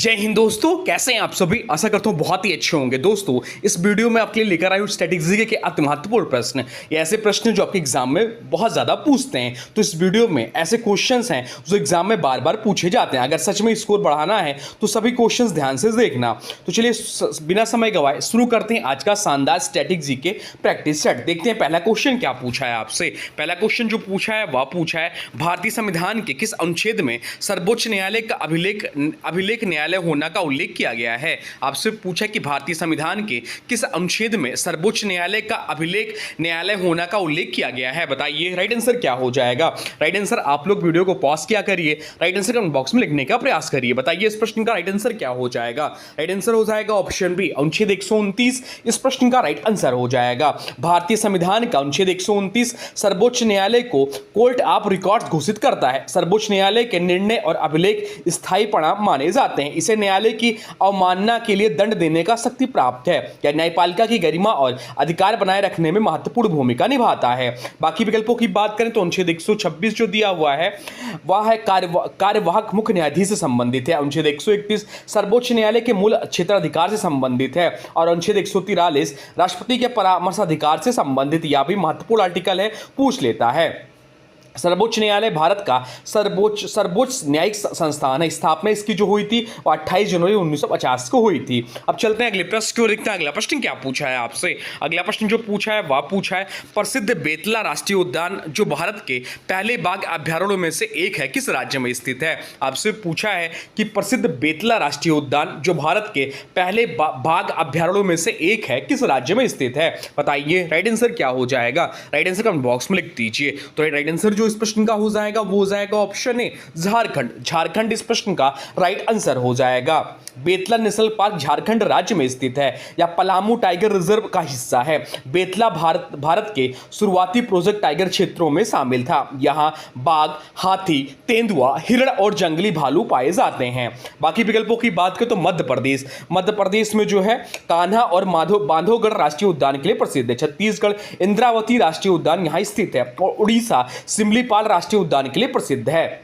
जय हिंद दोस्तों, कैसे हैं आप सभी। आशा करता हूं बहुत ही अच्छे होंगे। दोस्तों, इस वीडियो में आपके लिए लेकर आया हूं स्टैटिस्टिक्स के अति महत्वपूर्ण प्रश्न। ये ऐसे प्रश्न जो आपके एग्जाम में बहुत ज्यादा पूछते हैं। तो इस वीडियो में ऐसे क्वेश्चंस हैं जो एग्जाम में बार बार पूछे जाते हैं। अगर सच में स्कोर बढ़ाना है तो सभी क्वेश्चंस ध्यान से देखना। तो चलिए बिना समय गवाए शुरू करते हैं आज का शानदार स्टैटिस्टिक्स के प्रैक्टिस सेट। देखते हैं पहला क्वेश्चन क्या पूछा है आपसे। पहला क्वेश्चन जो पूछा है वह पूछा है भारतीय संविधान के किस अनुच्छेद में सर्वोच्च न्यायालय का अभिलेख न्यायालय होना का उल्लेख किया गया है। आपसे पूछा कि भारतीय संविधान के किस अनुच्छेद में सर्वोच्च न्यायालय का अभिलेख न्यायालय होना का उल्लेख किया गया है। बताइए राइट आंसर क्या हो जाएगा। राइट आंसर आप लोग वीडियो को पॉज किया करिए, राइट आंसर कमेंट बॉक्स में लिखने का प्रयास करिए। बताइए इस प्रश्न का राइट आंसर क्या हो जाएगा। राइट आंसर हो जाएगा ऑप्शन बी, अनुच्छेद 129 इस प्रश्न का राइट आंसर हो जाएगा। भारतीय संविधान का अनुच्छेद 129 सर्वोच्च न्यायालय को कोर्ट ऑफ रिकॉर्ड्स घोषित करता है। सर्वोच्च न्यायालय के निर्णय और अभिलेख स्थायी परिणाम माने जाते हैं। इसे न्यायालय की अवमानना के लिए दंड देने का शक्ति प्राप्त है। यह न्यायपालिका की गरिमा और अधिकार बनाए रखने में महत्वपूर्ण भूमिका निभाता है। बाकी विकल्पों की बात करें तो अनुच्छेद 126 जो दिया हुआ है वह है कार्यवाहक मुख्य न्यायाधीश से संबंधित है। अनुच्छेद 131 सर्वोच्च न्यायालय के मूल क्षेत्राधिकार से संबंधित है और अनुच्छेद 143 राष्ट्रपति के परामर्शाधिकार से संबंधित। यह भी महत्वपूर्ण आर्टिकल है, पूछ लेता है। सर्वोच्च न्यायालय भारत का सर्वोच्च न्यायिक संस्थान है। स्थापना इसकी जो हुई थी वो 28 जनवरी 1950 को हुई थी। अब चलते हैं अगले प्रश्न को देखते हैं। अगला प्रश्न क्या पूछा है आपसे। अगला प्रश्न जो पूछा है वह पूछा है प्रसिद्ध बेतला राष्ट्रीय उद्यान जो भारत के पहले बाघ अभ्यारण्यों में से एक है किस राज्य में स्थित है। आपसे पूछा है कि प्रसिद्ध बेतला राष्ट्रीय उद्यान जो भारत के पहले बाघ अभ्यारण्यों में से एक है किस राज्य में स्थित है। बताइए राइट आंसर क्या हो जाएगा। राइट आंसर कमेंट बॉक्स में लिख दीजिए। तो राइट आंसर इस प्रश्न का हो जाएगा वो हो जाएगा ऑप्शन ए, झारखंड इस प्रश्न का राइट आंसर हो जाएगा। बेतला नेशनल पार्क झारखंड राज्य में स्थित है या पलामू टाइगर रिजर्व का हिस्सा है। बेतला भारत के शुरुआती प्रोजेक्ट टाइगर क्षेत्रों में शामिल था। यहां बाघ, हाथी, तेंदुआ, हिरण और जंगली भालू पाए जाते हैं। बाकी विकल्पों की बात करें तो मध्य प्रदेश में जो है कान्हा और बांधवगढ़ राष्ट्रीय उद्यान के लिए प्रसिद्ध है। छत्तीसगढ़ इंद्रावती राष्ट्रीय उद्यान यहां स्थित है और उड़ीसा सिमलीपाल राष्ट्रीय उद्यान के लिए प्रसिद्ध है।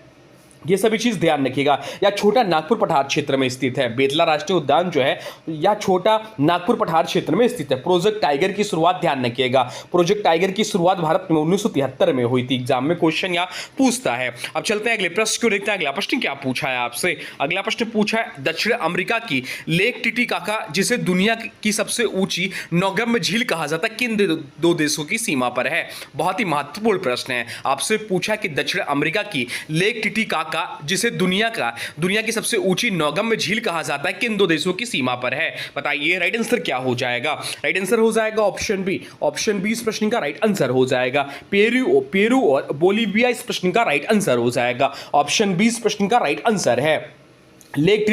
ये सभी चीज ध्यान रखिएगा। या छोटा नागपुर पठार क्षेत्र में स्थित है। बेतला राष्ट्रीय उद्यान जो है या छोटा नागपुर पठार क्षेत्र में स्थित है। प्रोजेक्ट टाइगर की शुरुआत ध्यान रखिएगा। प्रोजेक्ट टाइगर की शुरुआत भारत में 1973 में हुई थी। एग्जाम में क्वेश्चन या पूछता है। अब चलते हैं अगले प्रश्न को देखते हैं। अगला प्रश्न क्या पूछा है आपसे। अगला प्रश्न पूछा है दक्षिण अमेरिका की लेक टिटिकाका जिसे दुनिया की सबसे ऊंची नौगम्य झील कहा जाता है किन दो देशों की सीमा पर है। बहुत ही महत्वपूर्ण प्रश्न है। आपसे पूछा कि दक्षिण अमेरिका की लेक टिटिकाका जिसे दुनिया की सबसे ऊंची नौगम्य झील कहा जाता है किन दो देशों की सीमा पर है। बताइए राइट आंसर क्या हो जाएगा। राइट आंसर हो जाएगा ऑप्शन बी। ऑप्शन बी इस प्रश्न का राइट आंसर हो जाएगा। पेरू और बोलीविया इस प्रश्न का राइट आंसर हो जाएगा। ऑप्शन बी इस प्रश्न का राइट आंसर है। लेक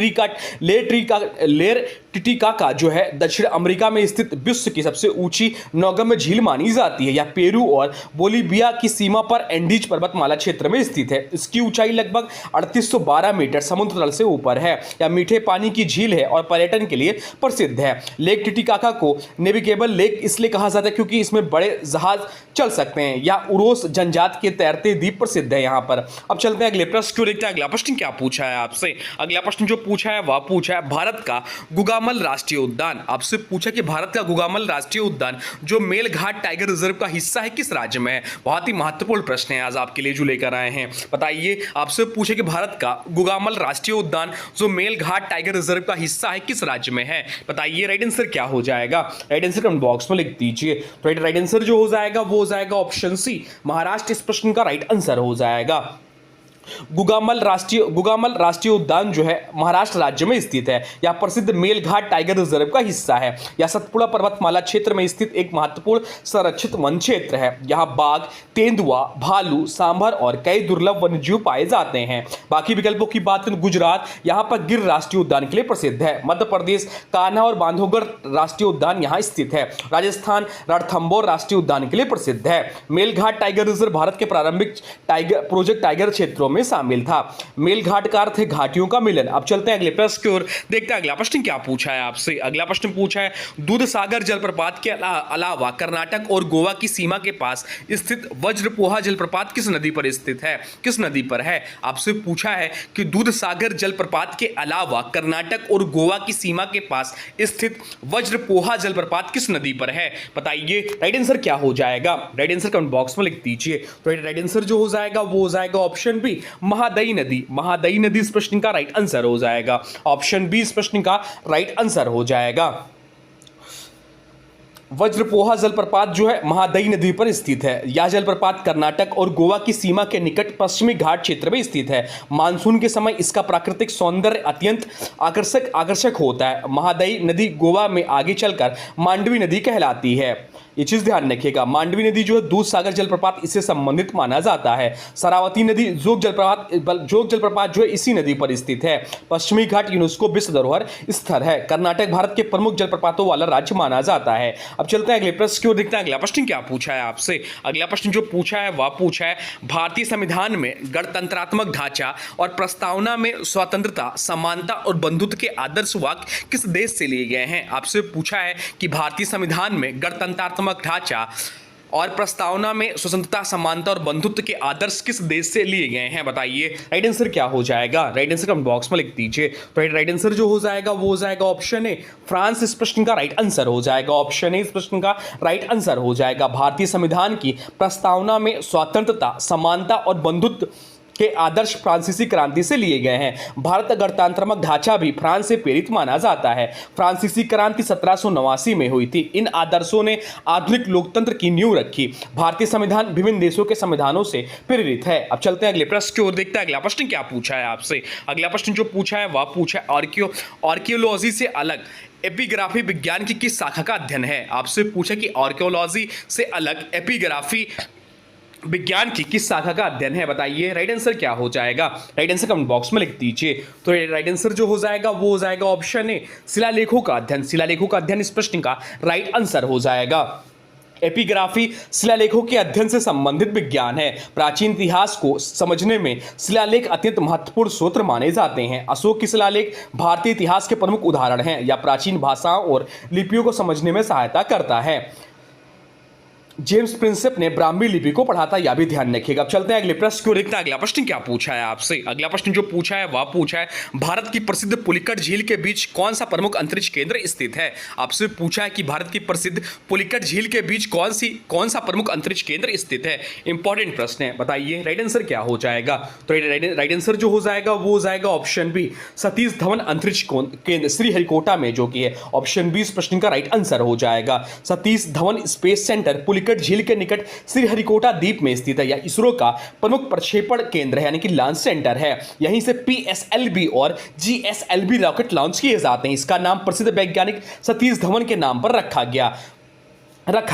टिटिकाका जो है दक्षिण अमेरिका में स्थित विश्व की सबसे ऊंची नौगम्य झील मानी जाती है। यह पेरू और बोलीविया की सीमा पर एंडीज पर्वतमाला क्षेत्र में स्थित है। इसकी ऊंचाई लगभग 3812 मीटर समुद्र तल से ऊपर है। यह मीठे पानी की झील है और पर्यटन के लिए प्रसिद्ध है। लेक टिटिकाका को नेविगेबल लेक इसलिए कहा जाता है क्योंकि इसमें बड़े जहाज चल सकते हैं। या उरोस जनजाति के तैरते द्वीप प्रसिद्ध है यहाँ पर। अब चलते हैं अगले प्रश्न को देखते हैं। अगला प्रश्न क्या पूछा है आपसे। अगला प्रश्न जो पूछा है वह पूछा है भारत का गुगामल राष्ट्रीय उद्यान। आपसे पूछा कि भारत का गुगामल राष्ट्रीय उद्यान जो मेलघाट टाइगर रिजर्व का हिस्सा है किस राज्य में है। बहुत ही महत्वपूर्ण प्रश्न है आज आपके लिए जो लेकर आए हैं। बताइए आपसे पूछे कि भारत का गुगामल राष्ट्रीय उद्यान जो मेलघाट टाइगर रिजर्व का हिस्सा है किस राज्य में है। बताइए राइट आंसर क्या हो जाएगा। राइट आंसर कमेंट बॉक्स में लिख दीजिए। तो राइट आंसर जो हो जाएगा वो हो जाएगा ऑप्शन सी, महाराष्ट्र इस प्रश्न का राइट आंसर हो जाएगा। गुगामल राष्ट्रीय उद्यान जो है महाराष्ट्र राज्य में स्थित है। यह प्रसिद्ध मेलघाट टाइगर रिजर्व का हिस्सा है। यह सतपुड़ा पर्वतमाला क्षेत्र में स्थित एक महत्वपूर्ण संरक्षित वन क्षेत्र है। यहाँ बाघ, तेंदुआ, भालू, सांभर और कई दुर्लभ वन्यजीव पाए जाते हैं। बाकी विकल्पों की बात करें गुजरात यहाँ पर गिर राष्ट्रीय उद्यान के लिए प्रसिद्ध है। मध्य प्रदेश कान्हा और बांधवगढ़ राष्ट्रीय उद्यान यहाँ स्थित है। राजस्थान रणथंभौर राष्ट्रीय उद्यान के लिए प्रसिद्ध है। मेलघाट टाइगर रिजर्व भारत के प्रारंभिक प्रोजेक्ट टाइगर क्षेत्रों में शामिल था? मेलघाट का अर्थ है घाटियों का मिलन। अब चलते हैं अगले प्रश्न की ओर, देखते हैं अगला प्रश्न क्या पूछा है आपसे। अगला प्रश्न पूछा है दूधसागर जलप्रपात के अलावा कर्नाटक और गोवा की सीमा के पास स्थित वज्रपोहा जलप्रपात किस नदी पर स्थित है? किस नदी पर है? आपसे पूछा है कि दूधसागर जलप्रपात के अलावा कर्नाटक और गोवा की सीमा के पास स्थित वज्रपोहा जलप्रपात किस नदी पर है? बताइए राइट आंसर क्या हो जाएगा? राइट आंसर कमेंट बॉक्स में लिख दीजिए। तो राइट आंसर जो हो जाएगा वो हो जाएगा ऑप्शन बी, महादई नदी। महादई नदी इस प्रश्न का राइट आंसर हो जाएगा। ऑप्शन बी इस प्रश्न का राइट आंसर हो जाएगा। वज्रपोहा जलप्रपात जो है महादई नदी पर स्थित है। यह जलप्रपात कर्नाटक और गोवा की सीमा के निकट पश्चिमी घाट क्षेत्र में स्थित है। मानसून के समय इसका प्राकृतिक सौंदर्य अत्यंत आकर्षक होता है। महादई नदी गोवा में आगे चलकर मांडवी नदी कहलाती है। ये चीज ध्यान रखिएगा। मांडवी नदी जो है दूधसागर जलप्रपात इससे संबंधित माना जाता है। शरावती नदी जोग जलप्रपात जो है इसी नदी पर स्थित है। पश्चिमी घाट यूनेस्को विश्व धरोहर स्थल है। कर्नाटक भारत के प्रमुख जलप्रपातों वाला राज्य माना जाता है। अब चलते हैं अगले प्रश्न की ओर, देखते हैं अगला प्रश्न क्या पूछा है आपसे। अगला प्रश्न जो पूछा है वह पूछा है भारतीय संविधान में गणतंत्रात्मक ढांचा और प्रस्तावना में स्वतंत्रता, समानता और बंधुत्व के आदर्श वाक्य किस देश से लिए गए हैं? आपसे पूछा है कि भारतीय संविधान में गणतंत्रात्मक ढांचा और प्रस्तावना में स्वतंत्रता, समानता और बंधुत्व के आदर्श किस देश से लिए गए हैं? बताइए राइट आंसर क्या हो जाएगा? राइट आंसर कमेंट बॉक्स में लिख दीजिए। तो राइट आंसर जो हो जाएगा वो हो जाएगा ऑप्शन ए, फ्रांस इस प्रश्न का राइट आंसर हो जाएगा। ऑप्शन ए इस प्रश्न का राइट आंसर हो जाएगा। भारतीय संविधान की प्रस्तावना में स्वतंत्रता, समानता और बंधुत्व के आदर्श फ्रांसीसी क्रांति से लिए गए हैं। भारत गणतंत्रात्मक ढांचा भी फ्रांस से प्रेरित माना जाता है। फ्रांसीसी क्रांति 1789 में हुई थी। इन आदर्शों ने आधुनिक लोकतंत्र की नींव रखी। भारतीय संविधान विभिन्न देशों के संविधानों से प्रेरित है। अब चलते हैं अगले प्रश्न की ओर, देखते हैं अगला प्रश्न क्या पूछा है आपसे। अगला प्रश्न जो पूछा है वह पूछा है आर्कियोलॉजी से अलग एपिग्राफी विज्ञान की किस शाखा का अध्ययन है? आपसे पूछा कि आर्कियोलॉजी से अलग एपिग्राफी विज्ञान की किस शाखा का अध्ययन है? बताइए राइट आंसर क्या हो जाएगा? राइट आंसर कमेंट बॉक्स में लिख दीजिए। तो राइट आंसर जो हो जाएगा वो हो जाएगा ऑप्शन ए, शिलालेखों का अध्ययन। शिलालेखों का अध्ययन इस प्रश्न का राइट आंसर हो जाएगा। एपिग्राफी शिलालेखों के अध्ययन से संबंधित विज्ञान है। प्राचीन इतिहास को समझने में शिलालेख अत्यंत महत्वपूर्ण स्रोत माने जाते हैं। अशोक की शिलालेख भारतीय इतिहास के प्रमुख उदाहरण हैं। या प्राचीन भाषाओं और लिपियों को समझने में सहायता करता है। जेम्स प्रिंसेप ने ब्राह्मी लिपि को पढ़ा था, यह भी ध्यान रखिएगा। अब चलते हैं अगले प्रश्न की ओर, देखते हैं अगला प्रश्न क्या पूछा है आपसे। अगला प्रश्न जो पूछा है वह पूछा है भारत की प्रसिद्ध पुलिकट झील के बीच कौन सा प्रमुख अंतरिक्ष केंद्र स्थित है? आपसे पूछा है कि भारत की प्रसिद्ध पुलिकट झील के बीच कौन सा प्रमुख अंतरिक्ष केंद्र स्थित है। इंपॉर्टेंट प्रश्न है, बताइए राइट आंसर क्या हो जाएगा? तो राइट आंसर जो हो जाएगा वो हो जाएगा ऑप्शन बी, सतीश धवन अंतरिक्ष केंद्र श्रीहरिकोटा में, जो कि है ऑप्शन बी इस प्रश्न का राइट आंसर हो जाएगा। सतीश धवन स्पेस सेंटर पुलिकट झील के निकट श्रीहरिकोटा द्वीप में स्थित है। यह इसरो का प्रमुख प्रक्षेपण केंद्र है, यानी कि लॉन्च सेंटर है। यहीं से PSLV और GSLV रॉकेट लॉन्च किए जाते हैं। इसका नाम प्रसिद्ध वैज्ञानिक सतीश धवन के नाम पर रखा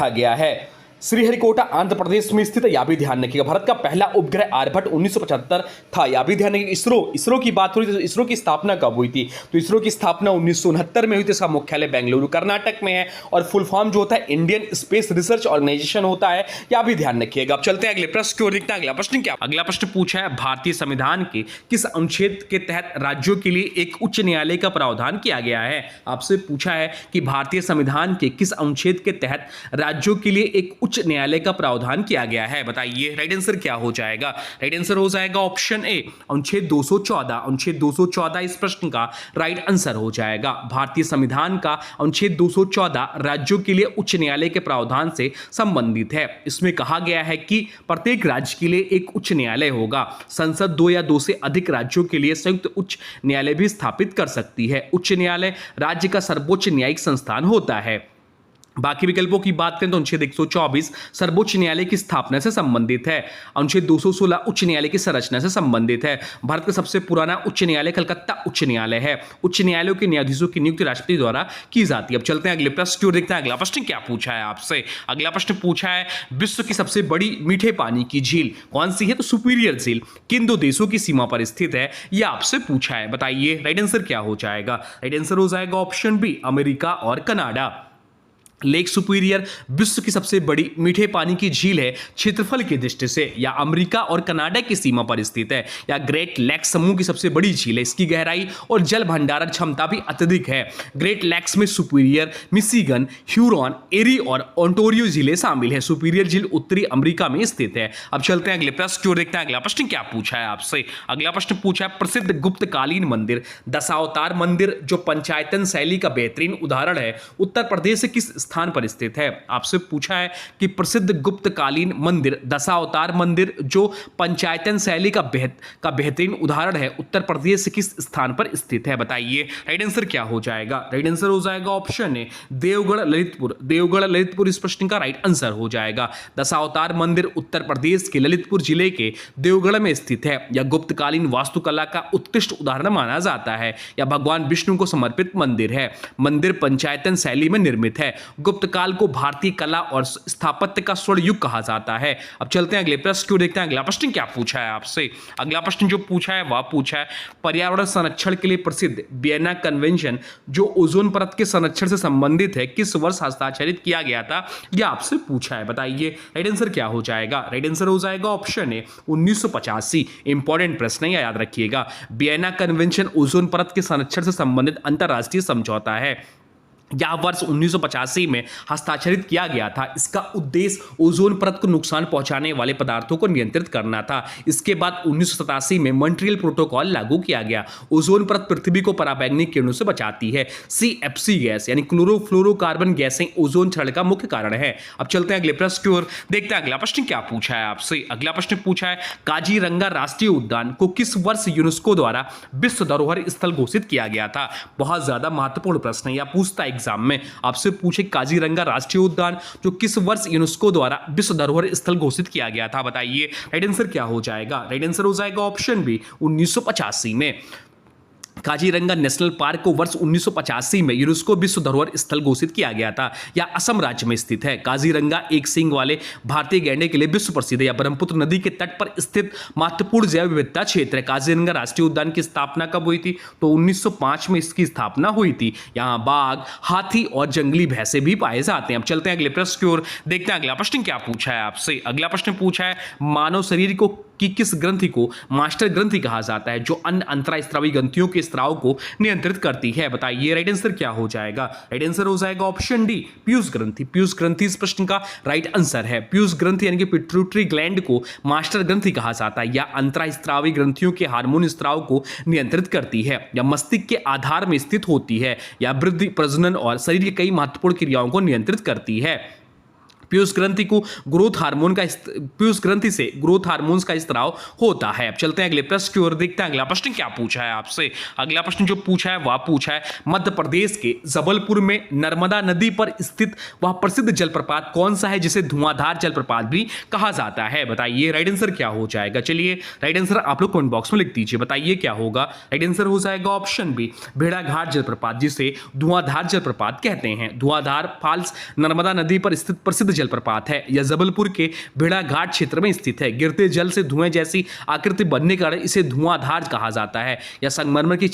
गया है। श्रीहरिकोटा आंध्र प्रदेश में स्थित है, यह भी ध्यान रखिएगा। भारत का पहला उपग्रह आर्यभट्ट 1975 था, यह भी ध्यान रखिएगा। इसरो की बात हो रही थी, इसरो की स्थापना कब हुई थी? तो इसरो की स्थापना 1969 में हुई थी। इसका मुख्यालय बेंगलुरु कर्नाटक में है और फुल फॉर्म जो होता है इंडियन स्पेस रिसर्च ऑर्गेनाइजेशन होता है, यह भी ध्यान रखिएगा। अब चलते हैं अगले प्रश्न की ओर, देखते हैं अगला प्रश्न क्या। अगला प्रश्न पूछा है भारतीय संविधान के किस अनुच्छेद के तहत राज्यों के लिए एक उच्च न्यायालय का प्रावधान किया गया है? आपसे पूछा है कि भारतीय संविधान के किस अनुच्छेद के तहत राज्यों के लिए एक उच्च न्यायालय का प्रावधान किया गया है? बताइए राइट आंसर क्या हो जाएगा? राइट आंसर हो जाएगा ऑप्शन ए, अनुच्छेद 214। अनुच्छेद 214 इस प्रश्न का राइट आंसर हो जाएगा। भारतीय संविधान का अनुच्छेद 214 राज्यों के लिए उच्च न्यायालय के प्रावधान से संबंधित है। इसमें कहा गया है कि प्रत्येक राज्य के लिए एक उच्च न्यायालय होगा। संसद 2 या 2 से अधिक राज्यों के लिए संयुक्त उच्च न्यायालय भी स्थापित कर सकती है। उच्च न्यायालय राज्य का सर्वोच्च न्यायिक संस्थान होता है। बाकी विकल्पों की बात करें तो अनुच्छेद 124 सर्वोच्च न्यायालय की स्थापना से संबंधित है। अनुच्छेद 216 उच्च न्यायालय की संरचना से संबंधित है। भारत का सबसे पुराना उच्च न्यायालय कलकत्ता उच्च न्यायालय है। उच्च न्यायालयों के न्यायाधीशों की नियुक्ति राष्ट्रपति द्वारा की जाती है। अब चलते हैं अगले प्रश्न की ओर, देखते हैं अगला प्रश्न क्या पूछा है आपसे। अगला प्रश्न पूछा है विश्व की सबसे बड़ी मीठे पानी की झील कौन सी है? तो सुपीरियर झील किन 2 देशों की सीमा पर स्थित है, यह आपसे पूछा है। बताइए राइट आंसर क्या हो जाएगा? राइट आंसर हो जाएगा ऑप्शन बी, अमेरिका और कनाडा। लेक सुपीरियर विश्व की सबसे बड़ी मीठे पानी की झील है क्षेत्रफल की दृष्टि से, या अमेरिका और कनाडा की सीमा पर स्थित है, या ग्रेट लैक्स समूह की सबसे बड़ी झील है। इसकी गहराई और जल भंडारण क्षमता भी अत्यधिक है। ग्रेट लैक्स में सुपीरियर, मिशिगन, ह्यूरॉन, एरी और ओंटारियो झीलें शामिल है। सुपीरियर झील उत्तरी अमेरिका में स्थित है। अब चलते हैं अगले प्रश्न की ओर, देखते हैं अगला प्रश्न क्या पूछा है आपसे। अगला प्रश्न पूछा है प्रसिद्ध गुप्तकालीन मंदिर दशावतार मंदिर जो पंचायतन शैली का बेहतरीन उदाहरण है, उत्तर प्रदेश से किस स्थान पर स्थित है। आपसे पूछा है कि प्रसिद्ध गुप्तकालीन मंदिर दशावतार मंदिर जो पंचायतन शैली का बेहतरीन उदाहरण है, उत्तर प्रदेश से किस स्थान पर स्थित है, बताइए। राइट आंसर क्या हो जाएगा? राइट आंसर हो जाएगा ऑप्शन ए देवगढ़ ललितपुर। देवगढ़ ललितपुर इस प्रश्न का राइट आंसर हो जाएगा। दशावतार मंदिर उत्तर प्रदेश के ललितपुर जिले के देवगढ़ में स्थित है। यह गुप्तकालीन वास्तुकला का उत्कृष्ट उदाहरण माना जाता है। यह भगवान विष्णु को समर्पित मंदिर है। मंदिर पंचायतन शैली में निर्मित है। गुप्त काल को भारतीय कला और स्थापत्य का स्वर्ण युग कहा जाता है। अब चलते हैं अगले प्रश्न को, देखते हैं अगला प्रश्न क्या पूछा है आपसे। अगला प्रश्न जो पूछा है वह पूछा है पर्यावरण संरक्षण के लिए प्रसिद्ध वियना कन्वेंशन जो ओजोन परत के संरक्षण से संबंधित है किस वर्ष हस्ताक्षरित किया गया था, यह आपसे पूछा है, बताइए। राइट आंसर क्या हो जाएगा? राइट आंसर हो जाएगा ऑप्शन ए 1985। इंपॉर्टेंट प्रश्न है, याद रखिएगा। वियना कन्वेंशन ओजोन परत के संरक्षण से संबंधित अंतर्राष्ट्रीय समझौता है। यह वर्ष 1985 में हस्ताक्षरित किया गया था। इसका उद्देश्य ओजोन परत को नुकसान पहुंचाने वाले पदार्थों को नियंत्रित करना था। इसके बाद 1987 में मॉन्ट्रियल प्रोटोकॉल लागू किया गया। ओजोन परत पृथ्वी को पराबैंगनी किरणों से बचाती है। CFC गैस यानी क्लोरोफ्लोरोकार्बन गैसें ओजोन क्षरण का मुख्य कारण है। अब चलते हैं अगले प्रश्न की ओर, देखते हैं अगला प्रश्न क्या पूछा है आपसे। अगला प्रश्न पूछा है काजीरंगा राष्ट्रीय उद्यान को किस वर्ष यूनेस्को द्वारा विश्व धरोहर स्थल घोषित किया गया था। बहुत ज्यादा महत्वपूर्ण प्रश्न है, या पूछता एग्जाम में आपसे पूछे काजीरंगा राष्ट्रीय उद्यान जो किस वर्ष यूनेस्को द्वारा विश्व धरोहर स्थल घोषित किया गया था, बताइए। राइट आंसर क्या हो जाएगा? राइट आंसर हो जाएगा ऑप्शन बी 1985 में। काजीरंगा नेशनल पार्क को वर्ष 1985 में यूनेस्को विश्व धरोहर स्थल घोषित किया गया था। यह असम राज्य में स्थित है। काजीरंगा एक सींग वाले भारतीय गैंडे के लिए विश्व प्रसिद्ध है। यह ब्रह्मपुत्र नदी के तट पर स्थित महत्वपूर्ण जैव विविधता क्षेत्र है। काजीरंगा राष्ट्रीय उद्यान की स्थापना कब हुई थी? तो 1905 में इसकी स्थापना हुई थी। यहाँ बाघ, हाथी और जंगली भैंसे भी पाए जाते हैं। अब चलते हैं अगले प्रश्न की ओर, देखते हैं अगला प्रश्न क्या पूछा है आपसे। अगला प्रश्न पूछा है मानव शरीर को कि किस ग्रंथि को मास्टर ग्रंथि कहा जाता है जो अन्य अंतरास्त्रावी ग्रंथियों के स्राव को नियंत्रित करती है, बताइए। राइट आंसर क्या हो जाएगा? राइट आंसर हो जाएगा ऑप्शन डी पीयूष ग्रंथि। पीयूष ग्रंथि इस प्रश्न का राइट आंसर है। पीयूष ग्रंथि यानी कि पिट्यूटरी ग्लैंड को मास्टर ग्रंथि कहा जाता है। यह अंतरास्त्रावी ग्रंथियों के हार्मोन स्राव को नियंत्रित करती है। यह मस्तिष्क के आधार में स्थित होती है। यह वृद्धि, प्रजनन और शरीर की कई महत्वपूर्ण क्रियाओं को नियंत्रित करती है। पीयूष ग्रंथि को पीयूष ग्रंथि से ग्रोथ हार्मोन्स का स्त्राव होता है। अब चलते हैं अगले प्रश्न की ओर, देखते हैं अगला प्रश्न क्या पूछा है आपसे। अगला प्रश्न जो पूछा है वह पूछा है मध्य प्रदेश के जबलपुर में नर्मदा नदी पर स्थित वह प्रसिद्ध जलप्रपात कौन सा है जिसे धुआंधार जलप्रपात भी कहा जाता है, बताइए। राइट आंसर क्या हो जाएगा? चलिए राइट आंसर आप लोग कमेंट बॉक्स में लिख दीजिए, बताइए क्या होगा। राइट आंसर हो जाएगा ऑप्शन बी भेड़ाघाट जलप्रपात, जिसे धुआंधार जलप्रपात कहते हैं। धुआंधार फॉल्स नर्मदा नदी पर स्थित प्रसिद्ध जलप्रपात है। यह जबलपुर के भेड़ाघाट क्षेत्र में स्थित है। गिरते जल से धुएं जैसी आकृति बनने के कारण इसे धुआंधार कहा जाता है। यह संगमरमर की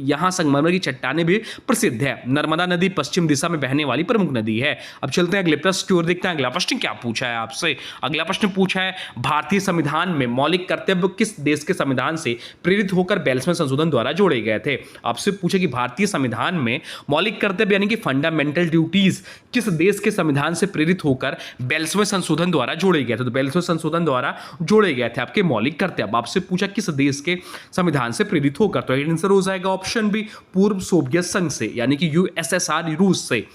यहाँ संगमरमर की चट्टानें भी प्रसिद्ध है। नर्मदा नदी पश्चिम दिशा में बहने वाली प्रमुख नदी है। अब चलते हैं अगले प्रश्न की ओर, देखते हैं अगला प्रश्न क्या पूछा है आपसे। अगला प्रश्न पूछा है भारतीय संविधान में मौलिक कर्तव्य किस देश के संविधान से प्रेरित होकर 42वें संशोधन द्वारा जोड़े गए थे। आपसे पूछे कि भारतीय संविधान में मौलिक कर्तव्य यानी कि फंडामेंटल ड्यूटीज किस देश के संविधान से प्रेरित होकर 42वें संशोधन द्वारा जोड़े गए थे। तो 42वें संशोधन द्वारा जोड़े गए थे आपके मौलिक कर्तव्य। आपसे पूछा किस देश के संविधान से प्रेरित होकर, तो आंसर हो जाएगा ऑप्शन बी पूर्व सोवियत संघ से यानी कि USSR रूस से।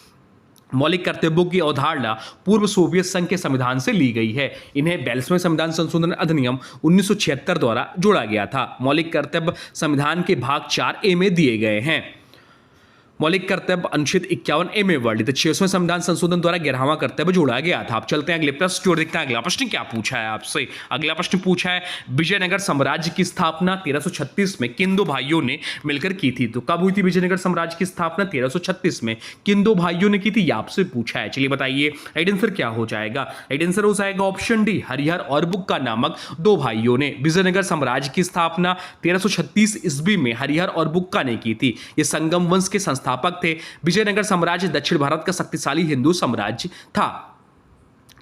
मौलिक कर्तव्यों की अवधारणा पूर्व सोवियत संघ के संविधान से ली गई है। इन्हें 42वें संविधान संशोधन अधिनियम 1976 द्वारा जोड़ा गया था। मौलिक कर्तव्य संविधान के भाग 4A में दिए गए हैं। मौलिक कर्तव्य अनुच्छेद 51A में वर्णित 6वें संविधान संशोधन द्वारा 11वां कर्तव्य जोड़ा गया था। अब चलते हैं अगले प्रश्न की ओर, देखते हैं अगला प्रश्न क्या पूछा है आपसे। अगला प्रश्न पूछा है विजयनगर साम्राज्य की स्थापना 1336 में किन दो भाइयों ने मिलकर की थी। तो कब हुई थी विजयनगर साम्राज्य की स्थापना? 1336 में। किन दो भाइयों ने की थी, आपसे पूछा है। चलिए बताइए राइट आंसर क्या हो जाएगा। राइट आंसर हो जाएगा ऑप्शन डी हरिहर और बुक्का नामक दो भाइयों ने। विजयनगर साम्राज्य की स्थापना 1336 ईस्वी में हरिहर और बुक्का ने की थी। ये संगम वंश के संस्थापक स्थापक थे। विजयनगर साम्राज्य दक्षिण भारत का शक्तिशाली हिंदू साम्राज्य था।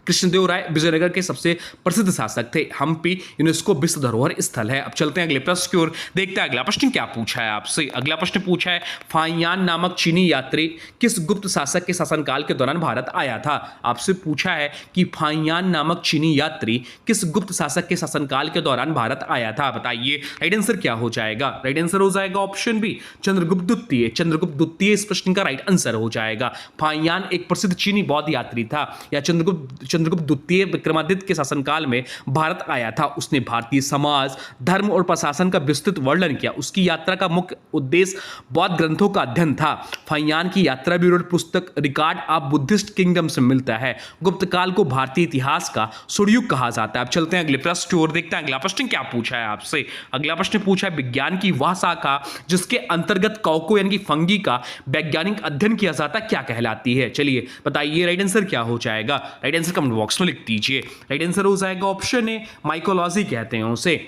कृष्णदेव राय विजयनगर के सबसे प्रसिद्ध शासक थे। हम्पी यूनेस्को विश्व धरोहर स्थल है। अब चलते हैं अगले प्रश्न की ओर, देखते हैं अगला प्रश्न क्या पूछा है आपसे। अगला प्रश्न पूछा है फाहियान नामक चीनी यात्री किस गुप्त शासक के शासनकाल के दौरान भारत आया था। आपसे पूछा है कि फाहियान नामक चीनी यात्री किस गुप्त शासक के शासनकाल के दौरान भारत आया था। बताइए राइट आंसर क्या हो जाएगा। राइट आंसर हो जाएगा ऑप्शन बी चंद्रगुप्त द्वितीय। चंद्रगुप्त द्वितीय इस प्रश्न का राइट आंसर हो जाएगा। फाहियान एक प्रसिद्ध चीनी बौद्ध यात्री था या चंद्रगुप्त द्वितीय विक्रमादित्य के शासनकाल में भारत आया था। उसने भारतीय समाज, धर्म और प्रशासन का विस्तृत वर्णन किया। उसकी यात्रा का मुख्य उद्देश्य बौद्ध ग्रंथों का अध्ययन था। फाहियान की यात्रा ब्यूरो पुस्तक रिकॉर्ड ऑफ बुद्धिस्ट किंगडम से मिलता है। गुप्त काल को भारतीय इतिहास का सुरयुग कहा जाता है। अब चलते हैं अगले प्रश्न की ओर, देखते हैं अगला प्रश्न क्या पूछा है आपसे। अगला प्रश्न पूछा है विज्ञान की वह शाखा जिसके अंतर्गत कॉको यानी कि फंगी का वैज्ञानिक अध्ययन किया जाता क्या कहलाती है। चलिए बताइए राइट आंसर क्या हो जाएगा। राइट आंसर कमेंट बॉक्स में लिख दीजिए। राइट आंसर हो जाएगा ऑप्शन ए माइकोलॉजी कहते हैं उसे।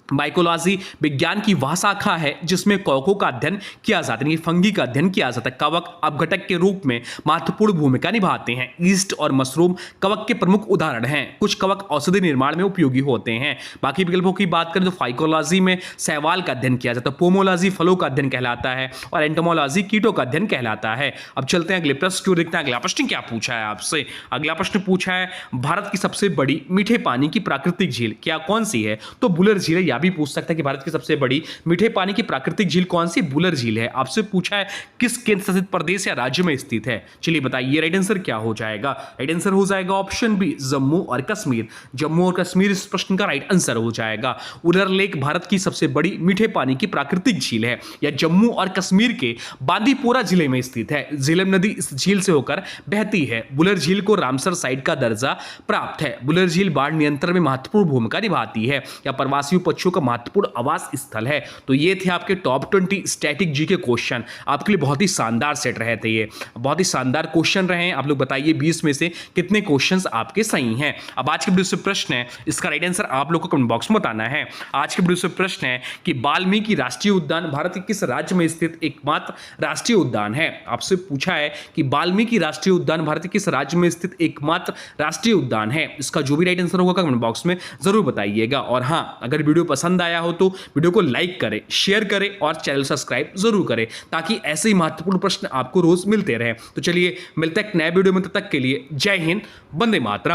माइकोलॉजी विज्ञान की वह शाखा है जिसमें कवकों का अध्ययन किया जाता है, फंगी का अध्ययन किया जाता है। कवक अपघटक के रूप में महत्वपूर्ण भूमिका निभाते हैं। ईस्ट और मशरूम कवक के प्रमुख उदाहरण हैं। कुछ कवक औषधि निर्माण में उपयोगी होते हैं। बाकी विकल्पों की बात करें तो फाइकोलॉजी में शैवाल का अध्ययन किया जाता है। पोमोलॉजी फलों का अध्ययन कहलाता है और एंटोमोलॉजी कीटों का अध्ययन कहलाता है। अब चलते हैं अगले प्रश्न की ओर, देखते हैं अगला प्रश्न क्या पूछा है आपसे। अगला प्रश्न पूछा है भारत की सबसे बड़ी मीठे पानी की प्राकृतिक झील क्या कौन सी है। तो बुलर झील है। भी पूछ सकता है कि भारत की सबसे बड़ी मीठे पानी की प्राकृतिक झील कौन सी, बुलर झील है। आपसे पूछा है किस केंद्र शासित प्रदेश या राज्य में स्थित है। चलिए बताइए राइट आंसर क्या हो जाएगा। राइट आंसर हो जाएगा ऑप्शन बी जम्मू और कश्मीर। जम्मू और कश्मीर इस प्रश्न का राइट आंसर हो जाएगा। उलर लेक भारत की सबसे बड़ी मीठे पानी की प्राकृतिक झील है या जम्मू और कश्मीर के बांदीपोरा जिले में स्थित है। झेलम नदी इस झील से होकर बहती है। बुलर झील को रामसर साइट का दर्जा प्राप्त है। बुलर झील बाढ़ नियंत्रण में महत्वपूर्ण भूमिका निभाती है या प्रवासी पक्षियों का महत्वपूर्ण आवास स्थल है। तो ये थे आपके टॉप 20 स्टैटिक जी के क्वेश्चन। आपके लिए बहुत ही शानदार सेट रहे थे, ये बहुत ही शानदार क्वेश्चन रहे हैं। आप लोग बताइए 20 में से कितने क्वेश्चंस आपके सही हैं। अब आज के वीडियो से प्रश्न है, इसका राइट आंसर आप लोग को कमेंट बॉक्स में बताना है। आज के वीडियो से प्रश्न है कि वाल्मीकि राष्ट्रीय उद्यान भारत के किस राज्य में स्थित एकमात्र राष्ट्रीय उद्यान है। आपसे पूछा है कि वाल्मीकि राष्ट्रीय उद्यान भारत के किस राज्य में स्थित एकमात्र राष्ट्रीय उद्यान है। इसका जो भी राइट आंसर होगा कमेंट बॉक्स में जरूर बताइएगा। और हाँ, अगर वीडियो पसंद आया हो तो वीडियो को लाइक करें, शेयर करें और चैनल सब्सक्राइब जरूर करें ताकि ऐसे ही महत्वपूर्ण प्रश्न आपको रोज मिलते रहे। तो चलिए मिलते हैं एक नए वीडियो में, तब तक के लिए जय हिंद, वंदे मातरम।